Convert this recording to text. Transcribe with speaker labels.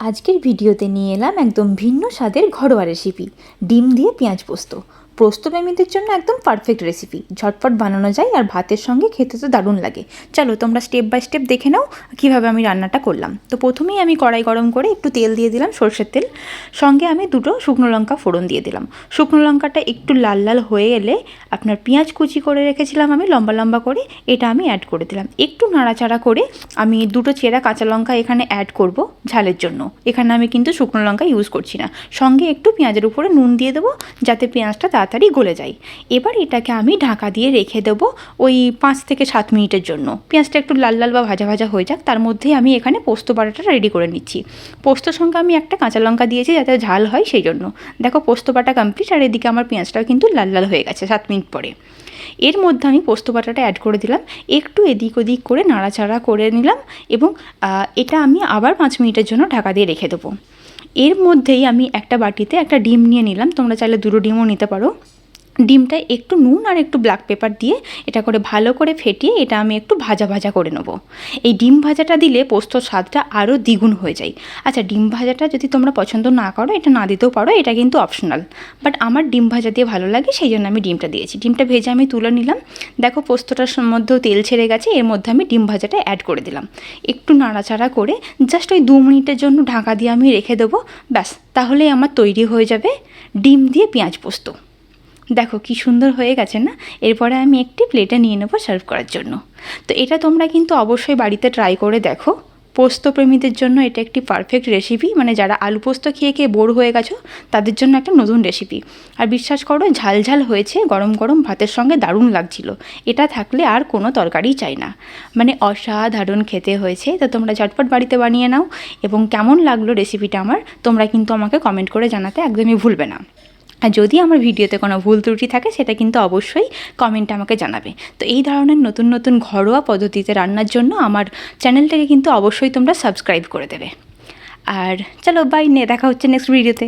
Speaker 1: আজকের ভিডিওতে নিয়ে এলাম একদম ভিন্ন স্বাদের ঘরোয়া রেসিপি, ডিম দিয়ে পেঁয়াজ পোস্ত। পোস্তপ্রেমীদের জন্য একদম পারফেক্ট রেসিপি, ঝটপট বানানো যায় আর ভাতের সঙ্গে খেতে তো দারুণ লাগে। চলো তোমরা স্টেপ বাই স্টেপ দেখে নাও কীভাবে আমি রান্নাটা করলাম। তো প্রথমেই আমি কড়াই গরম করে একটু তেল দিয়ে দিলাম, সরষের তেল। সঙ্গে আমি 2টো শুকনো লঙ্কা ফোড়ন দিয়ে দিলাম। শুকনো লঙ্কাটা একটু লাল লাল হয়ে এলে আপনার পেঁয়াজ কুচি করে রেখেছিলাম আমি লম্বা লম্বা করে, এটা আমি অ্যাড করে দিলাম। একটু নাড়াচাড়া করে আমি 2টো চেরা কাঁচা লঙ্কা এখানে অ্যাড করব ঝালের জন্য। এখানে আমি কিন্তু শুকনো লঙ্কা ইউজ করছি না। সঙ্গে একটু পেঁয়াজের উপরে নুন দিয়ে দেবো যাতে পেঁয়াজটা তাড়াতাড়ি গলে যায়। এবার এটাকে আমি ঢাকা দিয়ে রেখে দেবো ওই 5 থেকে 7 মিনিটের জন্য। পেঁয়াজটা একটু লাল লাল বা ভাজা ভাজা হয়ে যাক, তার মধ্যেই আমি এখানে পোস্ত বাটাটা রেডি করে নিচ্ছি। পোস্তর সঙ্গে আমি একটা কাঁচা লঙ্কা দিয়েছি যাতে ঝাল হয় সেই জন্য। দেখো পোস্ত বাটা কমপ্লিট, আর এদিকে আমার পেঁয়াজটাও কিন্তু লাল লাল হয়ে গেছে 7 মিনিট পরে। এর মধ্যে আমি পোস্ত বাটাটা অ্যাড করে দিলাম, একটু এদিক ওদিক করে নাড়াচাড়া করে নিলাম এবং এটা আমি আবার 5 মিনিটের জন্য ঢাকা দিয়ে রেখে দেবো। এর মধ্যেই আমি একটা বাটিতে একটা ডিম নিয়ে নিলাম, তোমরা চাইলে 2টো ডিমও নিতে পারো। ডিমটা একটু নুন আর একটু ব্ল্যাক পেপার দিয়ে এটা করে ভালো করে ফেটিয়ে এটা আমি একটু ভাজা ভাজা করে নেবো। এই ডিম ভাজাটা দিলে পোস্তর স্বাদটা আরও দ্বিগুণ হয়ে যায়। আচ্ছা, ডিম ভাজাটা যদি তোমরা পছন্দ না করো এটা না দিতেও পারো, এটা কিন্তু অপশনাল। বাট আমার ডিম ভাজা দিয়ে ভালো লাগে, সেই জন্য আমি ডিমটা দিয়েছি। ডিমটা ভেজে আমি তুলে নিলাম। দেখো পোস্তটার মধ্যেও তেল ছেড়ে গেছে, এর মধ্যে আমি ডিম ভাজাটা অ্যাড করে দিলাম। একটু নাড়াচাড়া করে জাস্ট ওই 2 মিনিটের জন্য ঢাকা দিয়ে আমি রেখে দেবো। ব্যাস, তাহলেই আমার তৈরি হয়ে যাবে ডিম দিয়ে পেঁয়াজ পোস্ত। দেখো কি সুন্দর হয়ে গেছে না? এরপরে আমি একটি প্লেটে নিয়ে নেবো সার্ভ করার জন্য। তো এটা তোমরা কিন্তু অবশ্যই বাড়িতে ট্রাই করে দেখো। পোস্তপ্রেমীদের জন্য এটা একটি পারফেক্ট রেসিপি, মানে যারা আলু পোস্ত খেয়ে খেয়ে বোর হয়ে গেছো তাদের জন্য একটা নতুন রেসিপি। আর বিশ্বাস করো, ঝাল ঝাল হয়েছে, গরম গরম ভাতের সঙ্গে দারুণ লাগছিল। এটা থাকলে আর কোনো তরকারি চাই না, মানে অসাধারণ খেতে হয়েছে। তো তোমরা ঝটপট বাড়িতে বানিয়ে নাও, এবং কেমন লাগলো রেসিপিটা আমার তোমরা কিন্তু আমাকে কমেন্ট করে জানাতে একদমই ভুলবে না। আর যদি আমার ভিডিওতে কোনো ভুল ত্রুটি থাকে সেটা কিন্তু অবশ্যই কমেন্টে আমাকে জানাবে। তো এই ধরনের নতুন নতুন ঘরোয়া পদ্ধতিতে রান্নার জন্য আমার চ্যানেলটাকে কিন্তু অবশ্যই তোমরা সাবস্ক্রাইব করে দেবে। আর চলো বাই, দেখা হচ্ছে নেক্সট ভিডিওতে।